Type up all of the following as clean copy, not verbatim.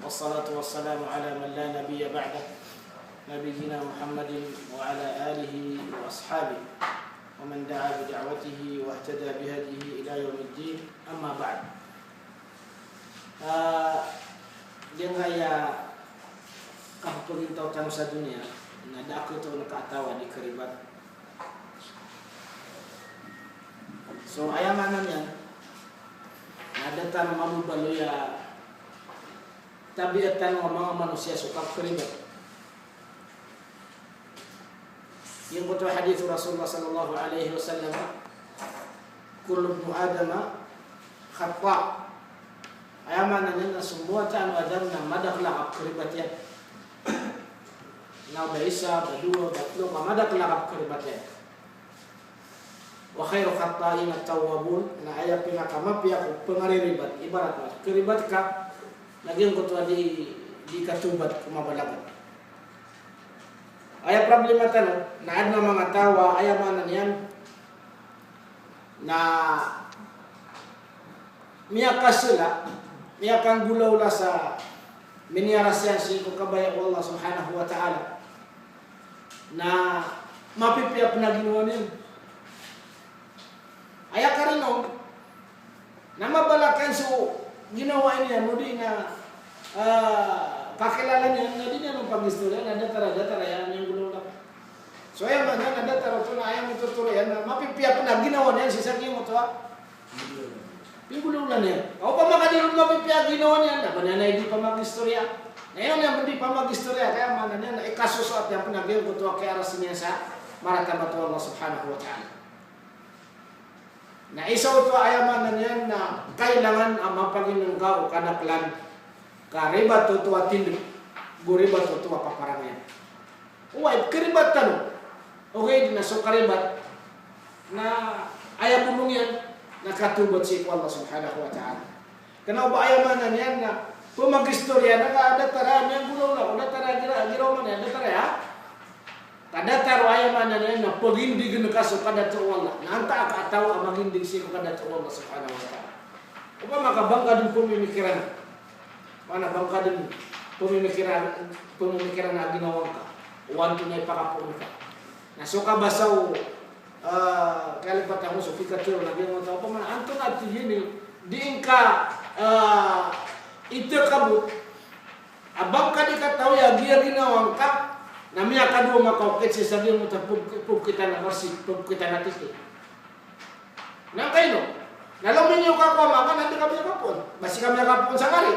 والصلاة والسلام على من لا نبي بعده نبينا محمد وعلى آله وأصحابه ومن دعا بدعوته واهتدى بهديه إلى يوم الدين. أما بعد, dia ngaya kapagintau tanu sa dunia na dako to nakatawa di karibat. So ayamanan yan ada tan mabubaluya tabiatan ng mga manusia suka karibat. Yung buto hadith Rasulullah sallallahu alaihi wasallam, kullu ibnu Adam khata. Ayamanan yan na semua tanu Adam na madakla karibat yan. Na baisa, badua, batlo, madakla karibat yan. Wa khairu khata'in at-tawwabun, na aya pinakamapya ko pangariribat. Ibarat na karibat ka, naging kutuwa di katubat kumabalagan. Aya problema tanong, na ad na mga tawa, aya manan yan, na miyakas sila, miyakang gulaw la sa miniyarasyan si kabaya ko Allah subhanahu wa ta'ala, na mapipiyap na ginawa niya. Aya ka rin o, na mabalakan so ginawa niya, muli na kakilala niya, na di niya nung pag-istorya, na datara yan yung gulaw na. So aya man na datara ito na ayaw ituturo yan, na mapipiyap na ginawa niya, sisagin mo ito ha. Yung gulaw na niya. O pa makadilog mapipiyap ginawa niya, na banana hindi pa mag-istorya. Ngayon yan, hindi pa mag-istorya, kaya man na niya, na ikasusot yan pinagyan ko ito, kaya arasin niya sa maratama ito Allah subhanahu wa ta'ala. Na isaw ito ayaman na niyan na kailangan ang mapaginangga o kanaklan karibat ito at hindi guribat ito paparangyan. Uway, karibat tanong. Okay, na so karibat na ayaw bulong yan nakatubot si Allah subhanahu wa ta'ala. Kaya ba ayaman na niyan na pumag-istorya nakadatara niyan gulong na o datara giraw man yan, datara ya. Kadatar ayaw man na niyan na pagindig na kaso kadato Allah. Naanta ka ataw ang magindig siya kadato Allah subhanahu wa ta'ala. Upa makabangka din pumimikiran. Mana bangka din pumimikiran na ginawang ka. Uwan tunay pakapun ka. Nasuka basaw kalipatan mo so fikatiro na ginawang tao. Paman anto na ito yun diin ka ito kabut. Abang ka di kataw ya giya ginawang ka. Namanya kadua makaukit si sabi mo ta pug kita na versi pug kita na titi. Nang kayo nalamin niyo ka ko maka nanti kami kapon. Basi kami kapon sa kali.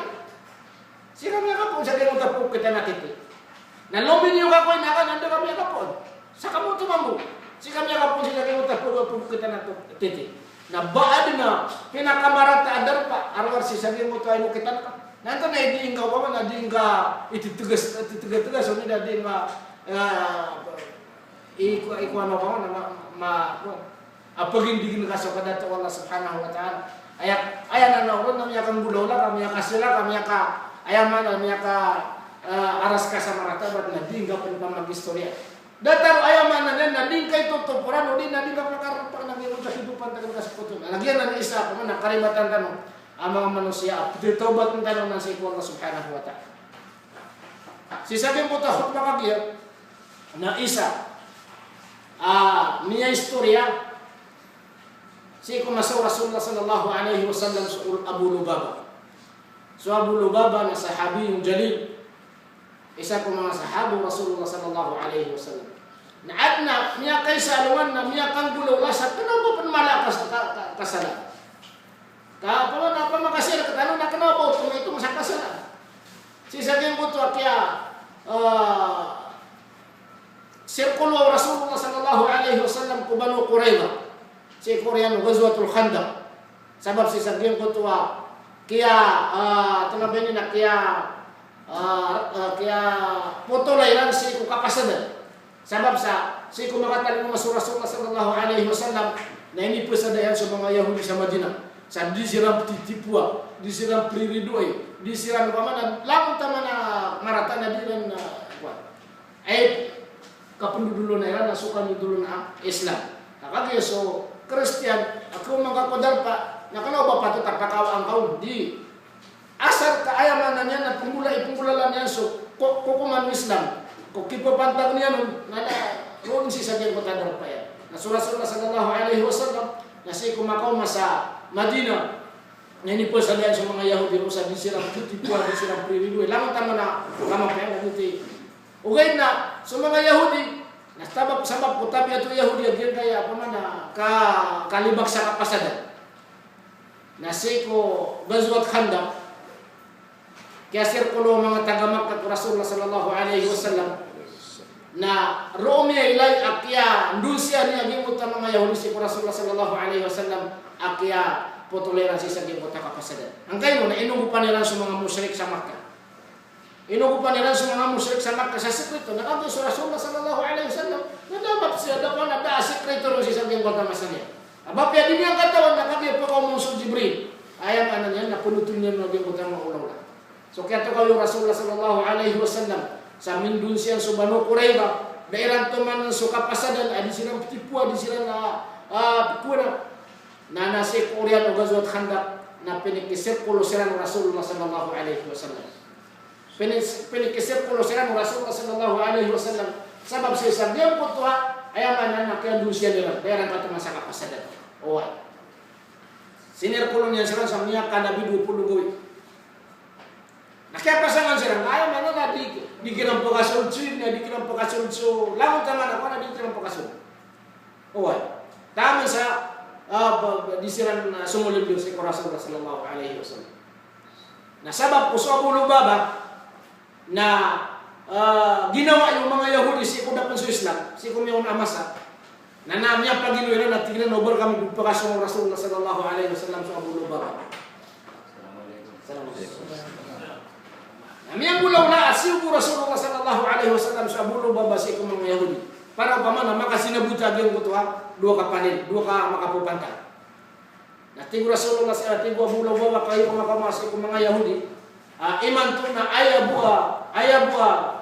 Si kami kapon sa kimo ta pug kita na titi. Nalamin niyo ka ko naka nanti kami kapon. Sa kamo tumambo. Si kami kapon sa kimo ta pug kita na titi. Na baad na pinakamarata adar pa arwar si sabi mo to ay mo kita ka. Nanti na hindi ka pa man, hindi ka itutugas so hindi nga ikuan mo pa man pagindigin ka sa kadato Allah subhanahu wa ta'ala. Ayan na naon na miya kang bulola, kamiya ka sila, kamiya ka ayaman, kamiya ka aras ka sa marata, ba't na di ka pa mag-istorya. Dataro ayaman na din ka itutupuran, o di na di ka pagkarap pa nag-iwan sa hidupan tagal ka sa puto. Lagyan na isa pa man, nakarimatan tanong. Ang mga manusia, titobat ng tanong ng si Allah subhanahu wa ta'ala. Sisabing po tahot makagiyat na isa, niya istorya, si kumasaw Rasulullah sallallahu alaihi wasallam sa Abu Lubaba. So Abu Lubaba na sahabi yung jalil, isa ko mga sahabu Rasulullah sallallahu alaihi wasallam. Naad na, niya kay sa aluan na niya kang gulaw lasat, kano ba malakas kasalan? Kapag makasira ka tanong na kanabaw ito sa kasalan. Sisagin ko ito kaya sirkulo Rasulullah sallallahu alaihi wasallam ko Banu Qurayza. Si Koreano Ghazwatul Khandaq. Sabab sisagin ko ito kaya tunabinin na kaya putulay lang si kakasadan. Sabab sa si kumakatal mo Rasulullah sallallahu alaihi wasallam na ini pesadayan sa mga Yahudi sa Madinah. Sa disiram titipua, disiram priridoy, disiram pamanan, lamun tama na marata na din na ay kapundululo na yan, nasukan dulu na Islam. Nakagaya so, Christian, ako magkakodal pa, nakalaw ba pa ito, takakawa ang kaun, di. Asar kaayaman na niya na pumulay umat Islam ko kipo pantang niya nada ron si sa geng kota darpaya na Rasulullah sallallahu alaihi wasallam na si kumakaw sa Madina ngani po sa diyan sa mga Yahudi sa disiram kitipuan disiram priridu lamang tama na kama pa ngiti ugay na sa mga Yahudi na sabab ko tabi ato Yahudi agyan kaya pa man kalibak sa kapasadan na si ko gazwat Khandaq kaya sirkulo mga taga-Makkah Rasulullah sallallahu alaihi wasallam na Romeo ilay akya ndusya niya gimot ang mga Yahudi si Rasulullah sallallahu alaihi wasallam akya potoleransi sa gimot ang kapasadan. Ang kayo na inugupan nila sa mga musyrik sa Makkah. Inugupan nila sa mga musyrik sa Makkah sa sekreto. Nakanto si Rasulullah sallallahu alaihi wasallam nadamap siya daw na sekreto ro si sa gimot ang kapasadan. Abapya din ang katawan nakagya pa ko musul Jibril. Ayam ano niya napunutun niya ng gimot ang maulaw. So kaya to kayo Rasulullah sallallahu alaihi wasallam sa mindun siya sa Banu Qurayza daerah teman so kapasadan adi silang tipu adi silang pura na nasi Korea o gazwat Khandaq na pinikisip pulo silang Rasulullah sallallahu alaihi wasallam pinikisip pulo silang Rasulullah sallallahu alaihi wasallam sabab sa isang diyan po to ayaman na kaya dun siya nila daerah teman sa kapasadan owa sinir pulo niya silang sa niya kanabi 20 gawi. Nah kaya pasangan sila, ayaw mana na di kirang pagkasun na di kirang pagkasun lawan tama na ko na di kirang pagkasun. Oy. Tama sa disiran na sumulib yung si Rasulullah sallallahu alaihi wasallam. Na sabab ko sa Abu Lubaba na ginawa yung mga Yahudi si kuda sa Islam, si kumiyon amasa. Na namya paginuira na tignan over kami pagkasun Rasulullah sallallahu alaihi wasallam sa Abu Lubaba. Assalamualaikum. Kami ang bulaw na asiw Rasulullah sallallahu alaihi wasallam sa Abu Lubaba si mga Yahudi. Para pamana makasinabuta gyud ko dua ka panin, dua ka makapupanta. Na tigo Rasulullah sa tigo Abu Lubaba kayo makamasi ko mga Yahudi. Iman to na ayabua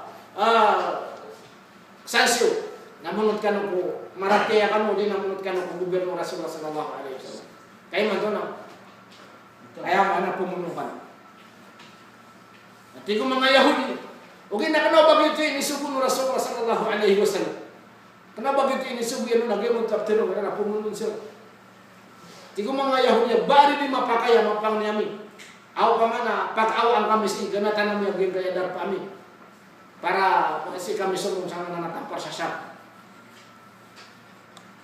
sansyo. Namunot kanu ko maratea kanu din namunot kanu ko gobyerno Rasulullah sallallahu alaihi wasallam. Kay man to na. Kaya ana pumunukan. Tigo mga Yahudi. Okay na kano bagito ini subu Rasulullah sallallahu alaihi wasallam. Kano bagito ini subu yan nagyamon taptero na pumunun siya. Tigo mga Yahudi bari di mapakaya mapang niami. Aw pa mana pag-aw ang kami si ganatan namin yung gaya dar pa amin. Para kasi kami sumong sa nanatampar sa syap.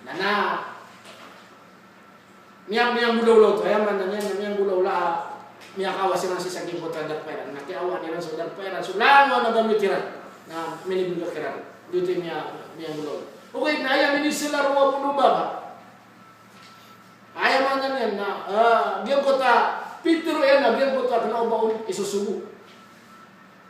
Nana miyang bulaw to ayaman na miyang bulaw la miyakawa silang si saging kota darperan nakiawa nila sa darperan sulango na gamitiran na minibigo kiran dito miyang bulaw okay na ayaw minisila ruwa Lubaba ayaw man yan na giyang kota Pitero yan na giyang kota kanaubawin isusubo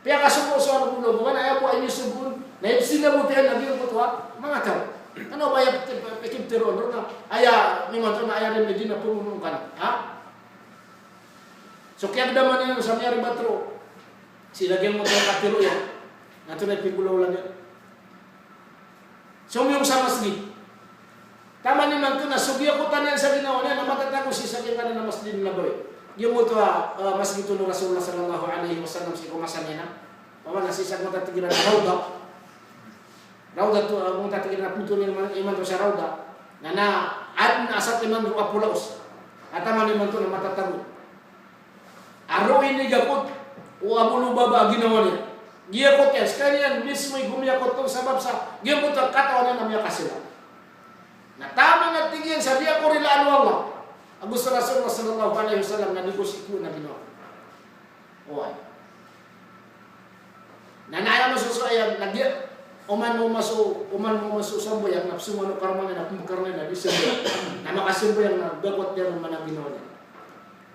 kaya kasubo sa Lubaba ayaw po ay nisubun na sinabutin na giyang kota mga tao ano ba yung Pitero na ayaw nimanto na ayaw rin medyo na pumunong ka ha? So kaya daman yan sa mayari batro silagyan mo tayo katiro yan nato na ipigulaw lang yan so yung sa masjid tama naman ito na sugya ko tanan sa ginawa niya na matatago si sa kanya na masjid na boy yung mo ito masjid ito ng Rasulullah sallallahu alaihi wasallam si kumasan niya na paman nasisag mo tatigilan na Rauda to mong tatigilan na puto niya iman to sa Rauda na at asat iman ito apulaos at tama naman ito na matatago Aro ini gakot o Abu Lubaba ginawa niya. Giyakot yan. Sekalian mismo gumiyakot itong sabab sa giyakot ang katawan niya na miya kasila. Na tama nga tingin sa diya ko rila ano Allah. Ang gusto Rasulullah sallallahu alaihi wasallam na negosyo na ginawa. Oy. Nanaya mo susuayan nagya uman mo maso sambo yang napsu mo karman na kumkarna na bisa. Na makasimbo yang nagakot yan ng manang ginawa niya.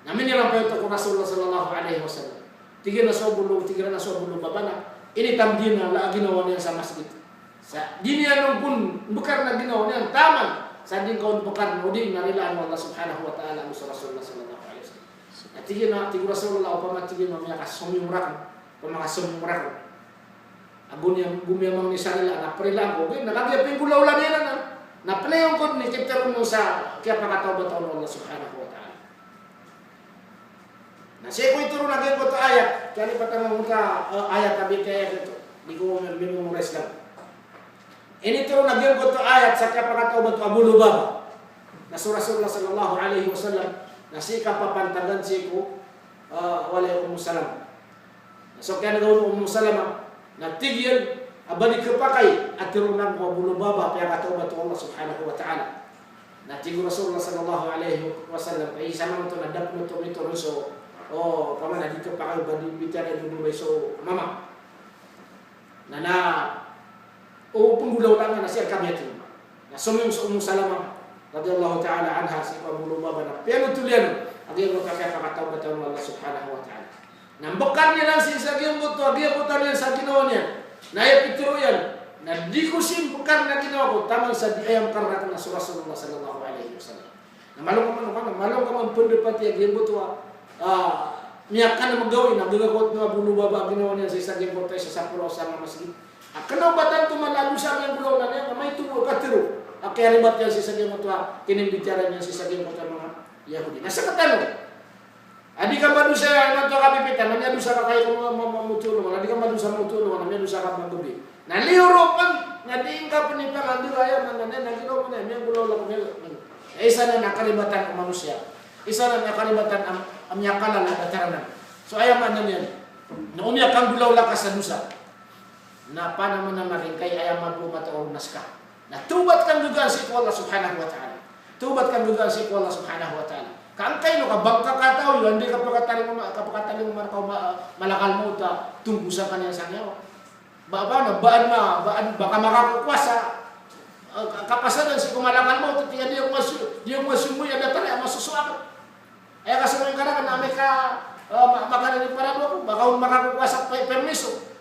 Namin nilang pa ito kung Rasulullah sallallahu alaihi wasallam. Tigil na sobulo babana. Ini tamdin na ginawa niya sa masjid. Sa diniya nung pun bukar na ginawa niya taman. Sa din kaun bukar mo din narilaan Allah subhanahu wa ta'ala sa Rasulullah sallallahu alaihi wasallam. At tigil Rasulullah upama tigil na miya kasumyumrak. Pamakasumyumrak. Agun yang gumiyamang ni sarila na perilang ko. Nakagiyapin gulaw lang yan na panayong ko ni kitero mo sa kaya pakataw-bataw Allah subhanahu wa ta'ala. Nah, saya ko ituro lagi ko to ayat. Kali patang muka ayat tabi kaya gitu. di ko memorize lang. Ini turun nagyan ko to ayat sa kapakataubat Abu Lubaba. Na Rasulullah sallallahu alaihi wasallam nasika papantagan siku wala Ummu Salamah. So kaya nagawin Ummu Salamah na tigyan abadi kepakai at tirunan ko Abu Lubaba kaya kataubat Allah subhanahu wa ta'ala. Na tigo Rasulullah sallallahu alaihi wasallam ay isa naman ito nadap mo ito so pamana dito pa kayo badi bitara yung so mama na penggulaw lang na siya kami ito na sumyung sa Ummu Salamah radhiyallahu ta'ala anha si Abu Lubaba na pero tulian agay mo kaya pakatawbat Allah subhanahu wa ta'ala nambakan niya lang si Isagiyang Buto agay mo talian sa ginawa niya na ipitiro yan na di ko bukan na ginawa ko tamang sa di ayam karena na Rasulullah sallallahu alaihi wasallam na malong ka man pendapati agay mo to niyakan na magawin na gagawin na Abu Lubaba ginawa niya sa Isagiyang Buto sa pulau sama masjid kenapa batan tu malalu sa yang pulau na niya may tulo katiro kaya ribat yan si Isagiyang Buto kinimbicara niya si Isagiyang Buto mga Yahudi nasa katalo adi ka madusa nanto ka pipitan namanya dusa ka kayo mamutulungan adi ka madusa mamutulungan namanya dusa ka magabi naliuropan ngading ka penipangan di raya nanane nagilo mo na yang pulau lang isa na nakaribatan ang manusia isa na nakaribatan ang amyakalan at ataranan so ayaman na niyan na umyakang bulaw lang ka sa dusa na panaman na maringkay ayaman bumata o naska na tubat kang dugan si Allah subhanahu wa ta'ala tubat kang dugan si Allah subhanahu wa ta'ala kaangkay no ka bangka kataw yun hindi ka pagkataling marakaw malakal mo ta tunggu sa kanya sa nyawa baka makakukwasa kapasanan si kumalakal mo ito tingnan di yung masumoy ada tali ang masusuakan ay kasamoy ka na may ka makarinig para mo baka makakukwasa permiso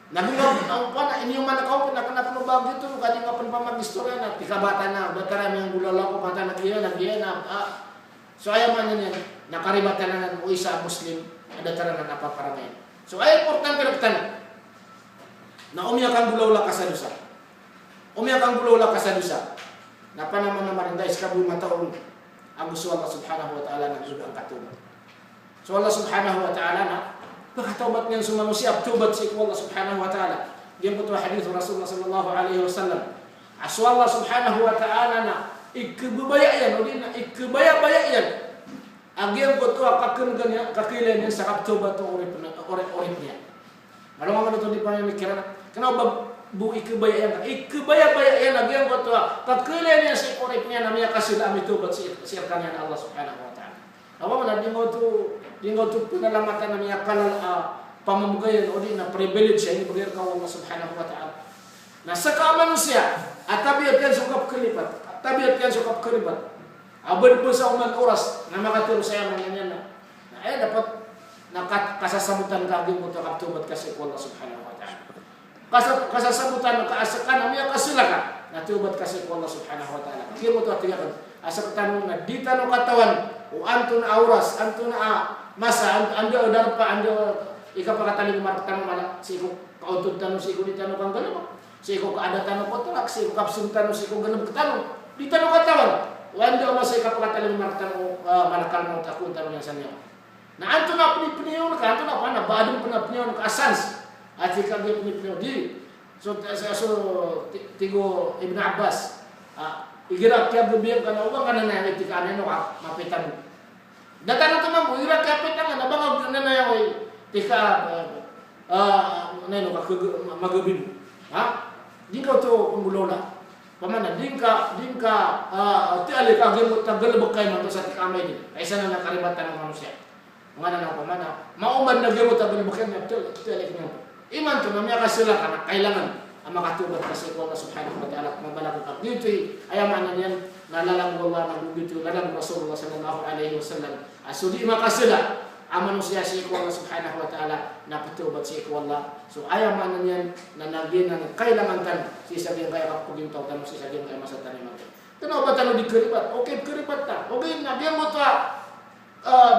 naging ang pana ini yung manakaw nakanapinubag dito kadi nga panpamagistorya na tikabata na batarami ang gulala ko pata nagiyan so ayaw man yan nakaribatan na ng isa Muslim ada taranan apa paramayan so ay importante rektan na umiyak ang gulaw ka sa dusa umiyak ang gulaw ka sa dusa na panaman na marinday sa kabuy mataon ang gusto Allah subhanahu wa ta'ala ng ibang katubat so Allah subhanahu wa ta'ala na pagkataubat niyan sa manusia tubat si Allah subhanahu wa ta'ala diyan po ito hadith Rasulullah sallallahu alaihi wasallam aso Allah subhanahu wa ta'ala na ikibaya yan o di na ikibaya yan agiyan ko ito kakilan niya sa kaptubat o orip niya malungan ito di pa niya mikiran kenapa bu ikibaya yan agiyan ko ito kakilan niya sa orip niya na niya kasila amitubat siirkan niya na Allah subhanahu wa ta'ala apa man di ngo tu pinalamatan na niya kalal pamamugayan o di na privilege siya ini berikan Allah subhanahu wa ta'ala na sa manusia at tabiat yan sukap kelipat tabiat yan sukap kelipat abad po sa uman oras na makaturo sa yaman yan na dapat kasasamutan ka aging mo ito kaptubat kasi po Allah subhanahu wa ta'ala kasasamutan na kaasakan na miya kasilakan na tubat kasi po Allah subhanahu wa ta'ala kaya mo ito atigakan asakan mo na di tanong katawan o anto na auras anto na masa ando darpa ando ikapakataling martang malak siko kautud tanong siko di tanong kang ganun siko kaada tanong kotorak siko kapsum tanong siko ganun katanong di tanong katawan wanda Allah sa ikapakataling martang malakal mo takun tanong yang sanyo na anto na pinipiniyon ka anto na pa na baadong pinipiniyon ka asans at ikaw di pinipiniyon di so tigo Ibn Abbas igirak kaya bubiyang ka na uwang ka na na itika na no mapitan mo data na ito mo igirak kaya pitan nga nabangag na na yung tika neno ka magabin ha di ka ito panggulola pamana di ka ti alik agay mo tagalabag kayo man sa tikamay din kaysa na nakaribatan ng manusia mga na pamana mauman na gamo tagalabag kayo ti alik mo iman to na miya kasila ka na kailangan ang makatubat kasi ko Allah subhanahu wa ta'ala mabalakot at dito ayaman na yan nalalang Allah ng dito nalang Rasulullah sallallahu alaihi wasallam so di makasila ang manusia si ko Allah subhanahu wa ta'ala na patubat si ko Allah so ayaman na yan na nagin na kailangan tan si sabihin kaya kapaging tawag tanong si sabihin kaya masatan ni mga tanaw ba tanong di keribat okay keribat ta okay nabiyan mo ta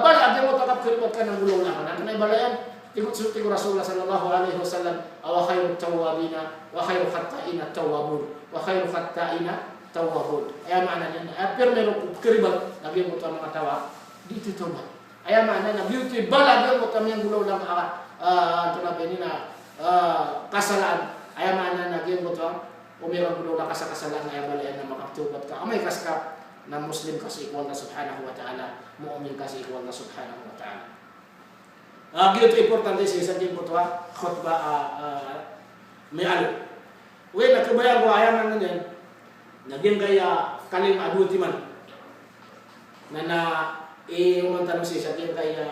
bala agyan mo ta kap keribat ka ng gulong na natin ay balayan Ikut Rasulullah sallallahu alaihi wasallam wa khairut tawwabina wa khairu khatta'ina tawwabun wa khairu khatta'ina tawwabun aya makna niya permelo keribat nabi mo ta mga tawa dito to ba aya makna na beauty bala mo ta yang gulaw lang anto na benina kasalaan ay mana naging mo to umirang kuno la kasakasalan ay balayan na makatubat ka amay kas ka na muslim ka sa ikwal na subhanahu wa ta'ala mu'min ka sa ikwal na subhanahu wa ta'ala gito importante sa isang din po to khutbah may alo uwi nakabayang ko ayaman na yan naging kaya kalim abuti man na umantanong sa isang din kaya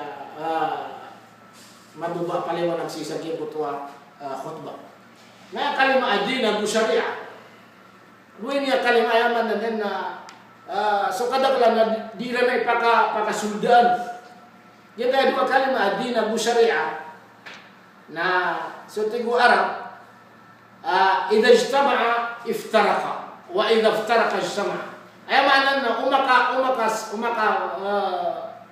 mabuba paliwanag sa isang din po to khutbah na kalima adin na syariah. Luin niya kalima ayaman na din na so kadaglan na di na ipakasuldan. Yan kaya dua kalima adin na syariah na so tigo Arab idha ijtama'a iftaraka wa idha iftaraka ijtama'a. Ayaman na umaka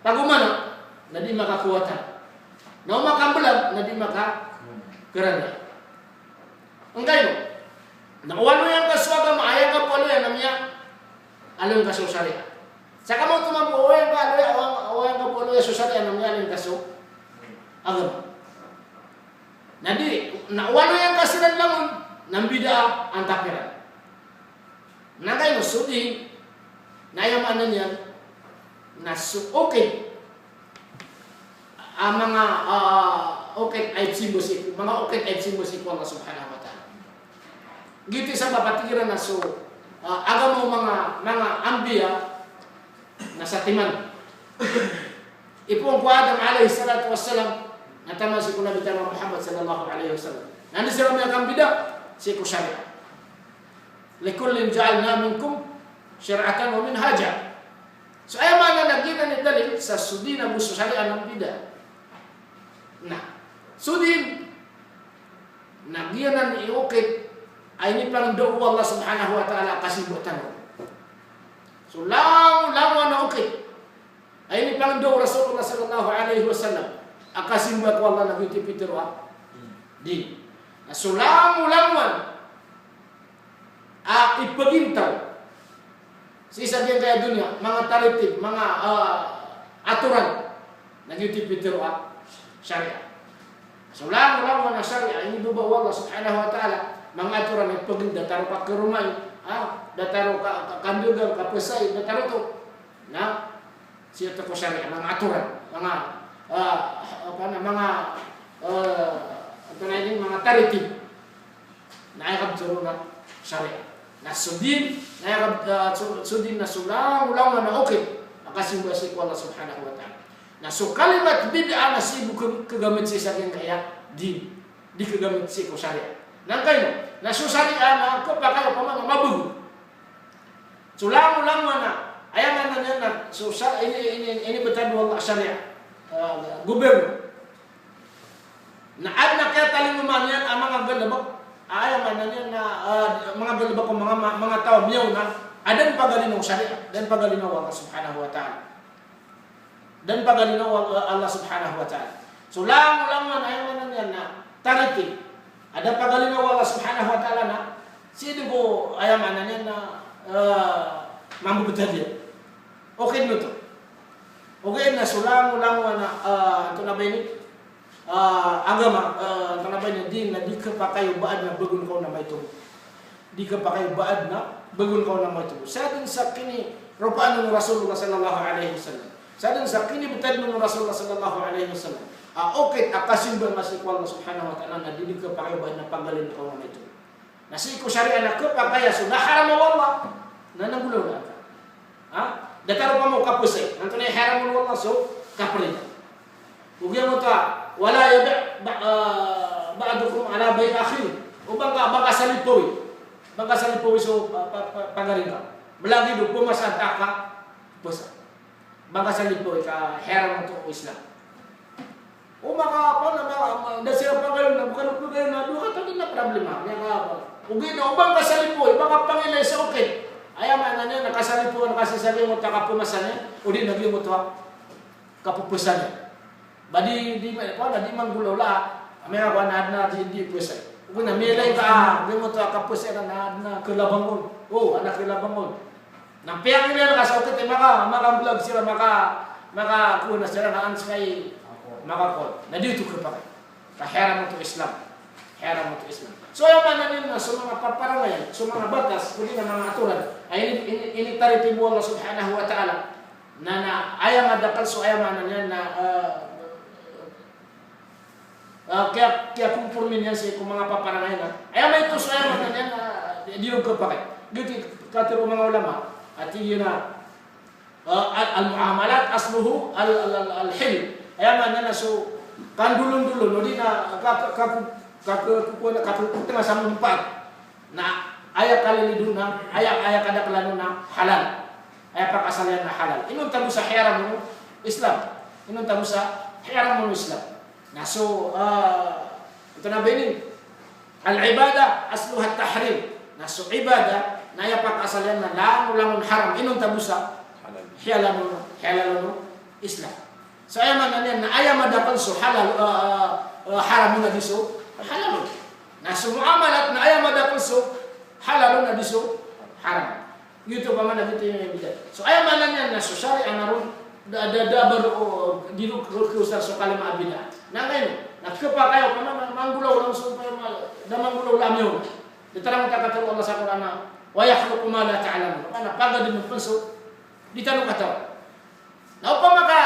pagumana na di makakuwatan. Na umakambulag na di makakarana. Enggak itu. Nah, walo yang kaswaga maaya ka polo yan namanya alon kaso syariah. Saka mo tumampo yang ka yang ka polo ya syariah namanya alon kaso agama. Nadi na walo yang kasinan lamun nang bid'ah antapiran. Nagay no sudi na yaman niyan na okay. Mga okay ay simbosik, mga okay ay simbosik ko Allah Subhanahu wa ta'ala. Gitu sa papatigiran na so agamo mga ambiya na sa timan. Ipong ko Adam alayhi salatu wassalam na tama si Nabi Muhammad sallallahu alaihi wasallam. Nani sila may kambida si ko syariah. Likullin ja'alna minkum syar'atan wa minhaja. So ay mga nagina ni dalil sa sudina musu syariah ng bida. Nah, sudin nagianan iukit ay ni pang do Allah Subhanahu wa ta'ala kasibutan. So lang na ukit ay ni pang do Rasulullah sallallahu alaihi wasallam akasimbat wallah nabi tipitiro di. So lang ipagintaw sa isa diyan kaya dunia mga taritib, mga aturan nagitipitiro syariah. So lang na syariah ini bawa Allah Subhanahu wa ta'ala mga aturan ay pagin dataro ka kerumay, dataro ka kandugan ka pesay, dataro to na siya to ko syariah mga aturan, mga mga taritib na ay kabturo na syariah. Na sudin na sulang na okay akasimba si Allah Subhanahu wa ta'ala. Na so kalimat bid'ah na sibu kagamit si sa kaya di kagamit si ko syariah. Nang kayo na so syariah na ko pa kayo pa mga mabugo. So lang na ayaman na niya na so ini betul wallah syariah gobyerno. Na adna kaya talinguman yan ang mga galabak ayaman na niya na mga galabak ko mga tao miyaw na adan pagalinaw syariah dan pagalinaw Allah Subhanahu wa ta'ala. Dan pagalinaw Allah Subhanahu wa ta'ala. So lang na ayaman na niya na tariti ada pagalinaw Allah Subhanahu wa ta'ala na sino ko ayaman na niya na mambu betul. Okay no to. Okay na sulang na ito na ba ini agama ito na ba ini din na di ka pa kayo baad na bagun ko na may ito. Di ka pa kayo baad na bagun ko na may ito. Sa din sa kini rupaan ng Rasulullah sallallahu alaihi wasallam. Sa din sa kini betad ng Rasulullah sallallahu alaihi wasallam. Okay akasimba masih ko Allah Subhanahu wa ta'ala na di ka pa kayo baad na panggalin ko na may ito. Nasi ko syariah na ka pa kaya sudah haram wallah na nagulaw na ka. Dataro pa mo kapusay. Nanto na haram wallah so kapri. Ugyan mo ta wala yabi ba'dukum ala bay akhir. Ubang baka salipoy. Baka salipoy so pagarin ka. Belagi do pumasanta ka pusa. Baka salipoy ka haram to Islam. O maka pa na dasira pagarin na bukan pagarin na duha ta na problema. Nya ka. Ugyan na ubang ka salipoy baka pangilay sa okay. Ayaman na niya, nakasalipuan kasasali mo takapumasan niya, o di naging mo ito kapupusan niya. Badi di man gulaw la, may ako na di pusay. Kung namilay ka, di mo ito kapusan na kalabangon. Oh, anak kalabangon. Nang piyang nila nakasautit, maka-vlog sila, maka-kuna sila na ansay makakot. Na dito ka pa kayo. Kahera mo ito Islam. haram untuk Islam. So yang mana ni na mga paparangayan, mga batas, kundi na mga aturan. Ay ini taritibo Allah Subhanahu wa Ta'ala. Na ayam ada so ayam mana niya na kaya kumpulmin yan sa mga paparangayan na. Ayam ito so ayam mana niya na diyo ko pakai. Gitu kata mga ulama. At yun na al-muamalat asluhu al-hil. Ayam mana na so kandulun-dulun, di na tengah sama empat. Nah, ayat kali liduna, ayat kada kelanuna halal. Ayat pakasalan na halal. Inun tamu sa haram mo Islam. Inun tamu sa haram mo Islam. Nah, so ito na benin. Al-ibadah asluha at-tahrim. Nah, so ibadah na ayat pakasalan na langun haram. Inun tamu sa halal mo Islam. So ayat mana na ayat madapan so halal haram na diso halal. Nah, semua amalat na ayam ada so halal na diso haram. Gitu pa man gitu yung bidan. So ayam mananya na so syari anarun da baru dilu keusar so kalima abida. Na ngayon, nakapa kayo pa man manggulaw lang so da manggulaw lang yun. Diterang kata Allah sa Quran na wa yakhluqu ma la ta'lamun. Kana pagad mo penso ditanong kata. Na pa maka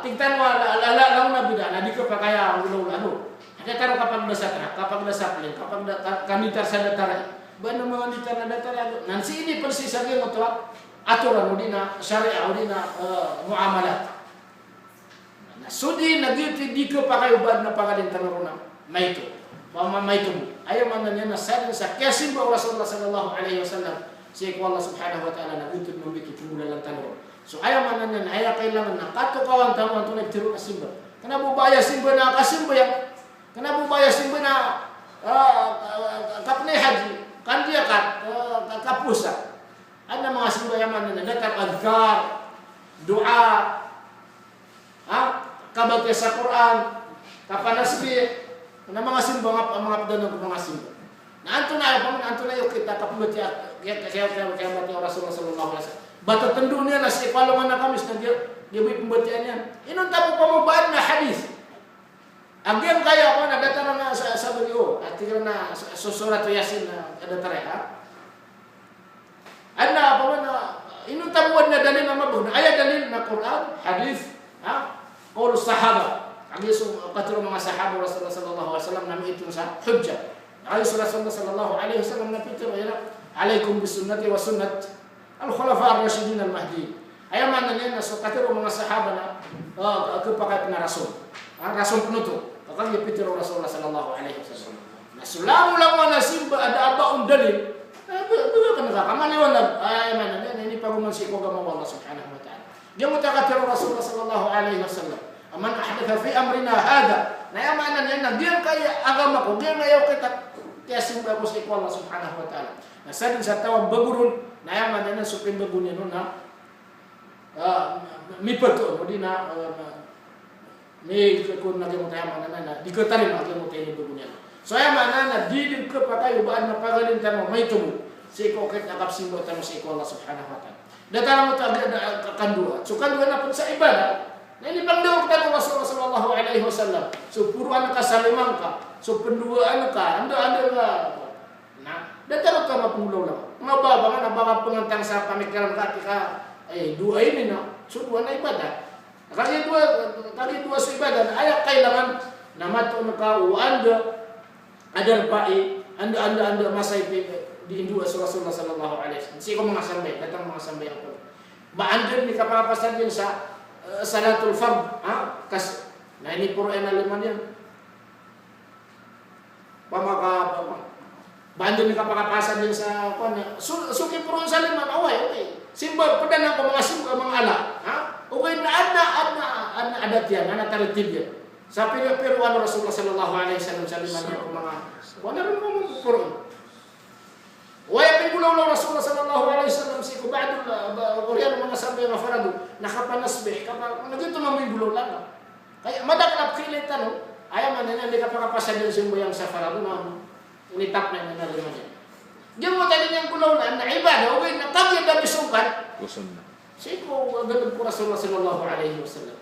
tingtan wa la na bida na dikapa kaya manggulaw lang. Ada taruh kapag dasatra, kapag dasapling, kapag kanitar sa datara. Ba na mga nitar na datara. Nansi ini persis sabi mo to aturan mo din na syariah mo din na muamalat. Sudi nagiti di ko pa kayo bad na pangalin tanong na maito. Mama maito mo. Ayaw man na niya na sa kesin ba Rasulullah sallallahu alaihi wasallam. Siya ko Allah subhanahu wa ta'ala nagutod mo biki tumula lang tanong. So ayaw man na niya na ayaw kailangan na katukawan tanong ang tunay tiro kasimba. Kana bubaya simba na kasimba yan. Kena bubaya simba na kapne haji kan dia kapusa. Ada mga simba yang mana datar azkar, doa, kabaca sa Quran, kapanasbih. Kena mga simba mga padanan ko mga simba. Na anto na yung kita kapulot kaya mati Rasulullah sallallahu alaihi wasallam. Bata tendu niya na si palongan na kamis na dia pembatian niya. Inon tapo pamubaan na hadis. Agian kaya ako na datang na sa beliau, artikel na surat Yasin na datang ya. Anda apa mana? Ini tabuan na dalil na mabun. Ayat dalil na Quran, hadis, qaul sahabat. Kami katulong mga sahabat Rasulullah sallallahu alaihi wasallam nami itu sa hujjah. Rasulullah sallallahu alaihi wasallam napitiro ila alaikum bisunnati wa sunnat al-khulafa ar-rasyidin al-mahdi. Ayat mana niya na so katulong mga sahabat na kepakai na rasul. Rasul penutup. Kakak dia pitiro Rasulullah sallallahu alaihi wasallam. Nah, sulamu lang na simba ada abaun dalil. Betul kan kakak mana wala mana ini paguman si ko gama Allah subhanahu wa ta'ala. Dia mutakatiro Rasulullah sallallahu alaihi wasallam. Aman ahdatha fi amrina hada. Na yamanan yan dia kaya agama ko, dia ngayaw kita kaya simba ko si Allah subhanahu wa ta'ala. Nah, sadin sa tawang bagurun na yamanan yan supin bagunin na mipato mo din na may kung naging tayo manana di ko tarin naging tayo dugunya. So ay manana di din ko pa kayo baan mapagaling tanong may tubo. Si ko kit nakapsimbo tanong si Allah subhanahu wa ta'ala. Datang mo ta kandua. So kandua na pun sa ibadah. Na ini pang daw tanong Rasulullah sallallahu alaihi wasallam. So puruan ka sa limang ka. So penduaan ka anda nga. Nah, datang ka mapulaw lang. Mababa nga baka pangantang sa pamikiran ka dua ini na. So dua na ibadah. Kali dua ibadah ayat kailangan nama tu ka anda ada pai anda masa itu di Hindu Rasulullah sallallahu alaihi wasallam. Si ko mga sambay datang mga sambay ako. Maandun ni kapapasan din sa salatul fard kas na ini puro ena liman yan. Pamaka bandun ni kapapasan din sa kon suki puro sa liman away okay. Simba pedana ko mga simba mga ala okay na ada tiyan ana taritib yan. Sa pero Rasulullah sallallahu alaihi wasallam sa liman ko mga wala rin mo puro. Waya pinggulaw Rasulullah sallallahu alaihi wasallam si ko ba'd uriyan mga sabi nga faradu nakapanasbih kapag nagito mamingulaw lang. Kaya madaklap kilitan ayaw man na hindi ka pakapasan din simbo yang sa faradu na unitap na na liman yan. Diyan mo tayo niyang gulaw na ibadah okay na kagyan dami sungkat. Siko ganun po Rasulullah sallallahu alaihi wasallam.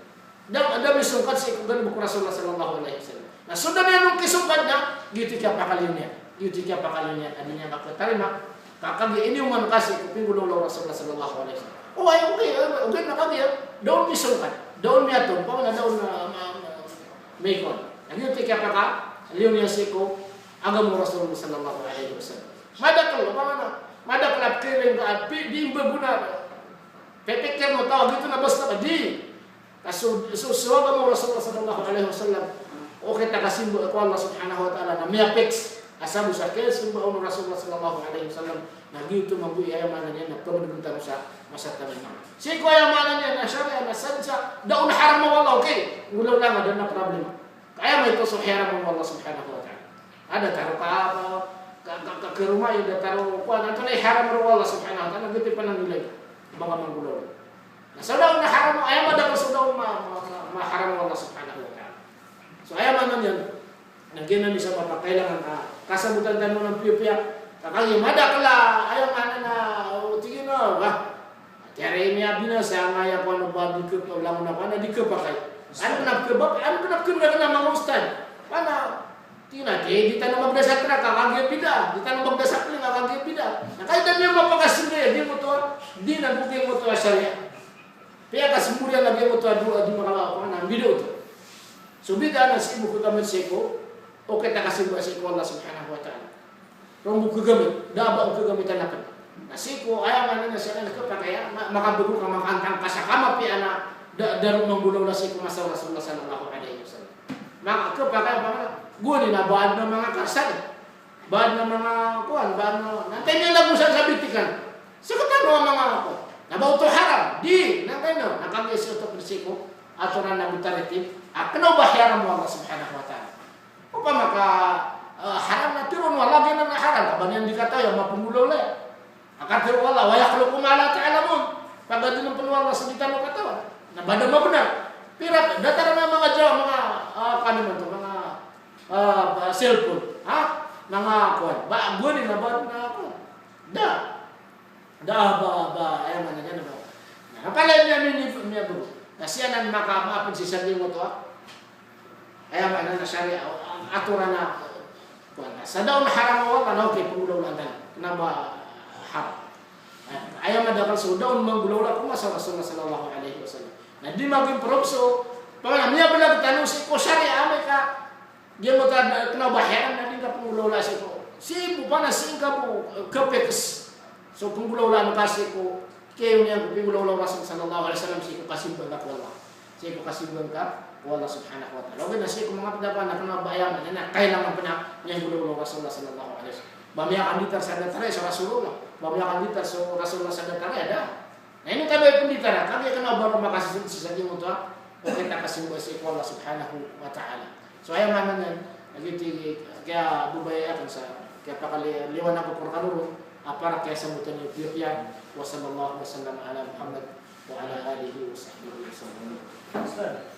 Dami sungkat siko ganun po Rasulullah sallallahu alaihi wasallam. Nah sudah memang kesempatnya, gitu kaya pakalinya. Gitu kaya pakalinya, adanya kakak terima. Kakak ini uman kasih kuping gulung Rasulullah sallallahu alaihi wasallam. Oh ayo oke nak dia. Daun misalkan, daun miaton, pa na daun mekon. Ano ti kaya pakal? Liyon niya siko agam Rasulullah sallallahu alaihi wasallam. Madakal pa na. Madakal kailan ka di imbaguna. Pepekter mo tawag gitu na basta di. Suwaga mo Rasulullah sallallahu alaihi wasallam. O kita kasimbo ako Allah subhanahu wa ta'ala na miapex. Asabu sa kaya simbo ako Rasulullah sallallahu alaihi wasallam. Nagito mabuhi ayamanan niya na pagdagunta mo sa masatamin. Si ko ayamanan niya na syariah na sansa. Daon haram mo Allah. Okay. Ngulaw lang ada na problema. Kaya may ito sa haram mo Allah subhanahu wa ta'ala. Ada taruh ke rumah yang ada taruh kuan. Ito na haram mo Allah subhanahu wa ta'ala. Nagiti pa nang nilay. Mga manggulo. Nah, saudara na haram ayam ada saudara haram Allah subhanahu wa ta'ala. So ayam man yan. Nagina ni sa mapakailangan ka. Kasabutan tan mo ng piya. Kakang ada kala ayam na tingin na ba. Tiare mi abina sa ngaya ko ano ba dikep ulang na pana dikep pakay. Ano na kebab, ano na mga ustad. Pana tina di tanong magdasak na kakagya pida. Di tanong magdasak na kakagya pida. Kahit na niya mapakasinday, di mo to, di nabukil mo to syariah. Kaya kasimurian lagi mo to di makalawa na video to. So bida na si ibu kagamit seko, o kita kasimba seko Allah subhanahu wa ta'ala. Rong buku gamit, daba ang kagamitan natin. Na seko, ayaw na siya na nakapakaya, makabugo ka makantang kasakama pi ana, darong manggulaw na seko masa Rasulullah sallallahu alaihi wasallam. Makakapakaya pa na, guni na baad ng mga kasal. Baad ng mga kuwan, baad ng... Nantay niya lang kung saan sabitikan. Sagutan mo ang mga ako. Nabauto haram. Di, nantay no. Nakagay siya ito persiko. Ato na nabutaritin. Kano ba haram mo Allah subhanahu wa ta'ala? O pa maka haram na tiron. Wala din na haram. Kaban yan di ka tayo. Mapumulaw na yan. Akatiro wala. Wayaklo kumala ta'ala mo. Pagad din ng panuwala sa bitan mo katawan. Nabada mo benar. Pero datara na mga jawa, mga kaniman to, mga cellphone, ha? Mga kuwan. Ba guni na ba na ako? Ayam na yan ba? Napalay niya bro. Kasi yan ang maapin si sarili mo to, ha? Ayam na syariah aturan na kuwan. Sa daw na haram mo ano kay pugulaw lang tan. Naba haram. Ayam na dakal so daw manggulaw la kuma sa Rasulullah sallallahu alaihi wasallam. Na di maging propso, pagka niya pala tanong si ko syariah amay ka. Dia mo ta kena bayaran na din ka pungulaw si ko. Si mo pa na singka mo kapex. So pungulaw la kasi ko kayo niya ko pungulaw la Rasul sallallahu alaihi wasallam si ko kasimban ka wala. Si ko kasimban ka wala subhanahu wa ta'ala. Okay na si ko mga padapan na kena bayaran na kailangan pa na niya pungulaw la Rasulullah sallallahu alaihi wasallam. Bamiyakan ditar sa datare sa Rasulullah. Bamiyakan ditar sa Rasulullah sa datare ada. Nah ini kami pun ditara, kami kena baru makasih sesuatu yang untuk kita kasih buat si Allah subhanahu wa ta'ala. So ayam mana gitu kaya budaya kan sa kaya pakali liwan ako kurkanurun apara kaya sambutan yung piya wa sallallahu wa sallam ala Muhammad wa ala alihi wa sahbihi wa sallam.